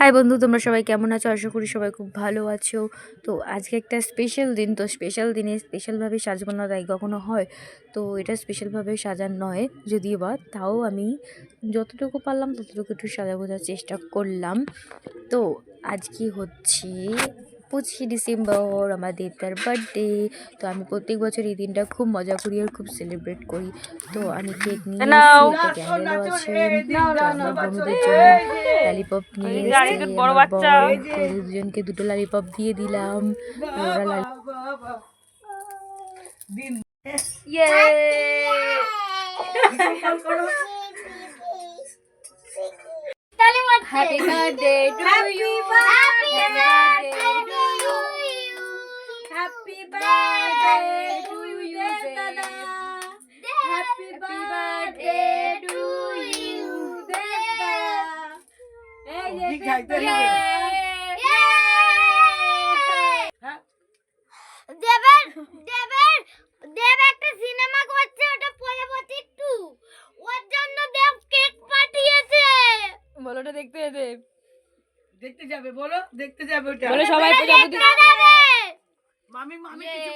High বন্ধু, তোমরা সবাই কেমন আছো? আশা করি সবাই খুব ভালো আছো। তো আজকে একটা স্পেশাল দিন, তো স্পেশাল দিনে স্পেশালভাবে সাজবো না তাই কখনো হয়? তো এটা স্পেশালভাবে সাজার নয় যদিও বা, তাও আমি যতটুকু পারলাম ততটুকু একটু সাজা বোঝার চেষ্টা করলাম। তো আজকে হচ্ছে 25 ডিসেম্বর, আমার দেবতার বার্থডে। তো আমি প্রত্যেক বছর এই দিনটা খুব মজা করি আর খুব সেলিব্রেট করি। তো আমি কেক নিয়ে এসেছি, একটা ক্যান্ডেলও আছে। তো আমার বন্ধুদের জন্য লালিপপ নিয়ে এসেছি। আমার বর ওদের দুজনকে দুটো লালিপপ দিয়ে দিলাম। আর ওরা Happy birthday to you. Happy birthday to you. Happy birthday to you, Dada. Happy birthday to you, Dada. দেব একটা সিনেমা করছে, ওটা পরবর্তী 2 ওর জন্য দেব কেক পাঠিয়েছে। বলো, ওটা দেখতে যেতে দেখতে যাবে, বলো দেখতে যাবে ওটা বলো সবাই প্রজাপতি মামি মামি কিছু